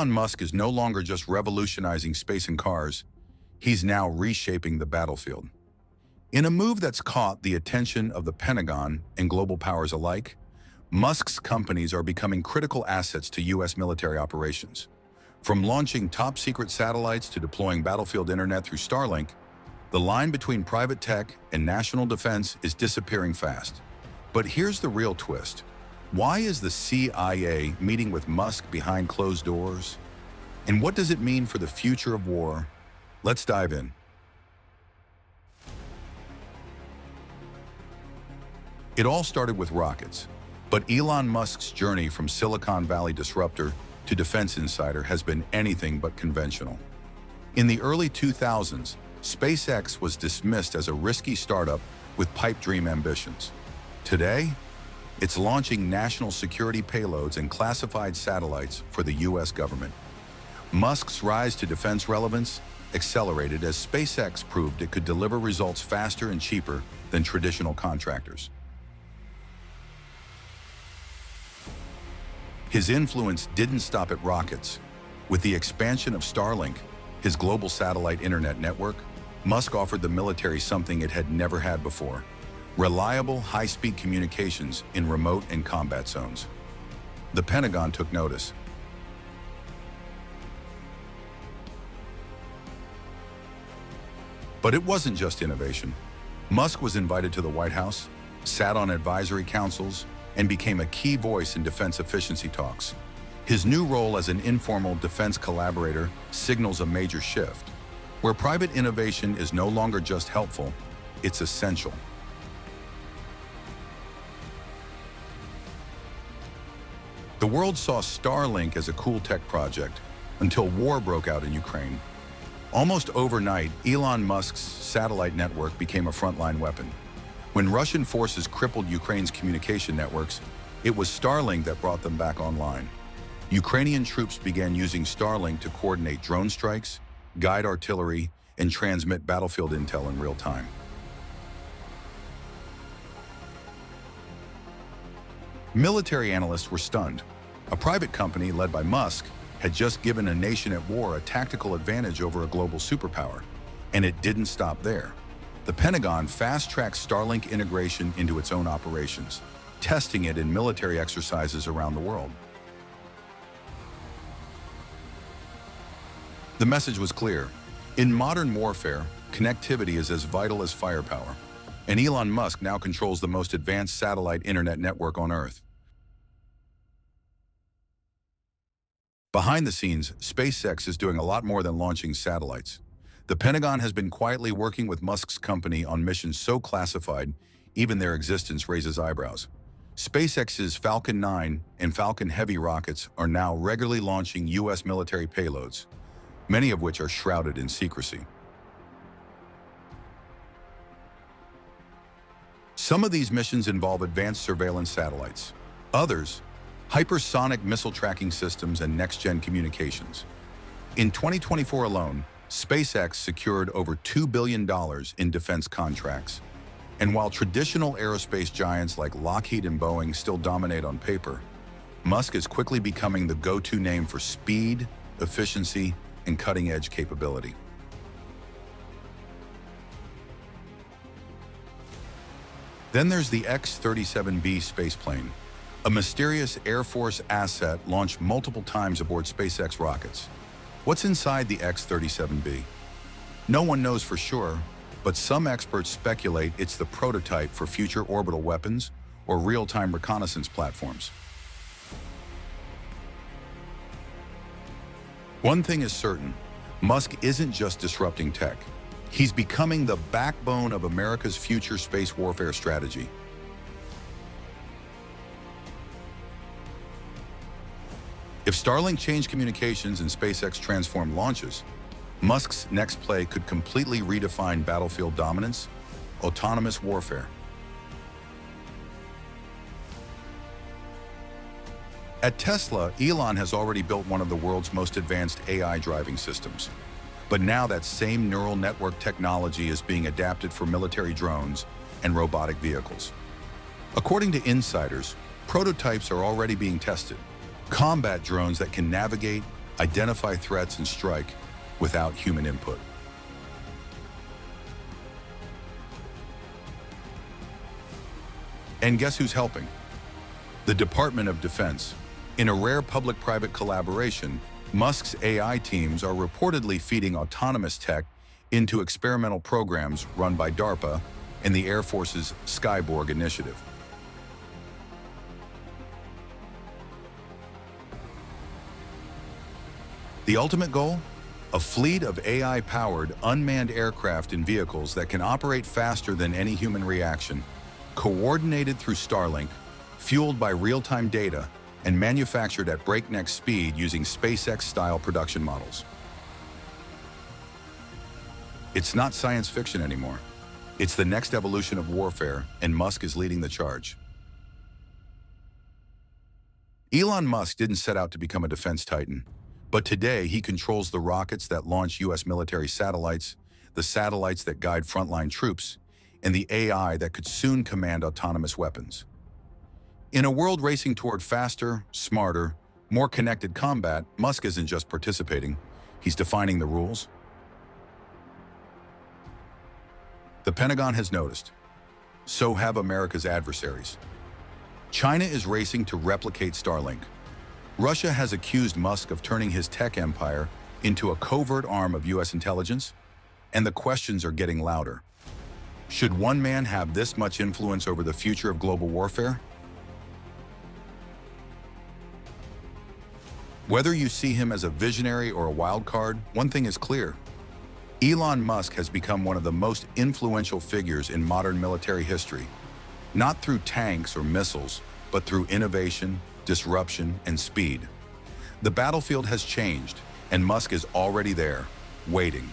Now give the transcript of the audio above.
Elon Musk is no longer just revolutionizing space and cars, he's now reshaping the battlefield. In a move that's caught the attention of the Pentagon and global powers alike, Musk's companies are becoming critical assets to U.S. military operations. From launching top-secret satellites to deploying battlefield internet through Starlink, the line between private tech and national defense is disappearing fast. But here's the real twist. Why is the CIA meeting with Musk behind closed doors? And what does it mean for the future of war? Let's dive in. It all started with rockets, but Elon Musk's journey from Silicon Valley disruptor to defense insider has been anything but conventional. In the early 2000s, SpaceX was dismissed as a risky startup with pipe dream ambitions. Today, it's launching national security payloads and classified satellites for the U.S. government. Musk's rise to defense relevance accelerated as SpaceX proved it could deliver results faster and cheaper than traditional contractors. His influence didn't stop at rockets. With the expansion of Starlink, his global satellite internet network, Musk offered the military something it had never had before: reliable, high-speed communications in remote and combat zones. The Pentagon took notice. But it wasn't just innovation. Musk was invited to the White House, sat on advisory councils, and became a key voice in defense efficiency talks. His new role as an informal defense collaborator signals a major shift, where private innovation is no longer just helpful, it's essential. The world saw Starlink as a cool tech project until war broke out in Ukraine. Almost overnight, Elon Musk's satellite network became a frontline weapon. When Russian forces crippled Ukraine's communication networks, it was Starlink that brought them back online. Ukrainian troops began using Starlink to coordinate drone strikes, guide artillery, and transmit battlefield intel in real time. Military analysts were stunned. A private company led by Musk had just given a nation at war a tactical advantage over a global superpower, and it didn't stop there. The Pentagon fast-tracked Starlink integration into its own operations, testing it in military exercises around the world. The message was clear. In modern warfare, connectivity is as vital as firepower, and Elon Musk now controls the most advanced satellite internet network on Earth. Behind the scenes, SpaceX is doing a lot more than launching satellites. The Pentagon has been quietly working with Musk's company on missions so classified, even their existence raises eyebrows. SpaceX's Falcon 9 and Falcon Heavy rockets are now regularly launching U.S. military payloads, many of which are shrouded in secrecy. Some of these missions involve advanced surveillance satellites. Others, hypersonic missile tracking systems and next-gen communications. In 2024 alone, SpaceX secured over $2 billion in defense contracts. And while traditional aerospace giants like Lockheed and Boeing still dominate on paper, Musk is quickly becoming the go-to name for speed, efficiency, and cutting-edge capability. Then there's the X-37B spaceplane, a mysterious Air Force asset launched multiple times aboard SpaceX rockets. What's inside the X-37B? No one knows for sure, but some experts speculate it's the prototype for future orbital weapons or real-time reconnaissance platforms. One thing is certain, Musk isn't just disrupting tech. He's becoming the backbone of America's future space warfare strategy. If Starlink changed communications and SpaceX transformed launches, Musk's next play could completely redefine battlefield dominance, autonomous warfare. At Tesla, Elon has already built one of the world's most advanced AI driving systems. But now that same neural network technology is being adapted for military drones and robotic vehicles. According to insiders, prototypes are already being tested. Combat drones that can navigate, identify threats, and strike without human input. And guess who's helping? The Department of Defense. In a rare public-private collaboration, Musk's AI teams are reportedly feeding autonomous tech into experimental programs run by DARPA and the Air Force's Skyborg initiative. The ultimate goal? A fleet of AI-powered, unmanned aircraft and vehicles that can operate faster than any human reaction, coordinated through Starlink, fueled by real-time data, and manufactured at breakneck speed using SpaceX-style production models. It's not science fiction anymore. It's the next evolution of warfare, and Musk is leading the charge. Elon Musk didn't set out to become a defense titan, but today he controls the rockets that launch U.S. military satellites, the satellites that guide frontline troops, and the AI that could soon command autonomous weapons. In a world racing toward faster, smarter, more connected combat, Musk isn't just participating, he's defining the rules. The Pentagon has noticed. So have America's adversaries. China is racing to replicate Starlink. Russia has accused Musk of turning his tech empire into a covert arm of U.S. intelligence, and the questions are getting louder. Should one man have this much influence over the future of global warfare? Whether you see him as a visionary or a wild card, one thing is clear. Elon Musk has become one of the most influential figures in modern military history, not through tanks or missiles, but through innovation, disruption, and speed. The battlefield has changed, and Musk is already there, waiting.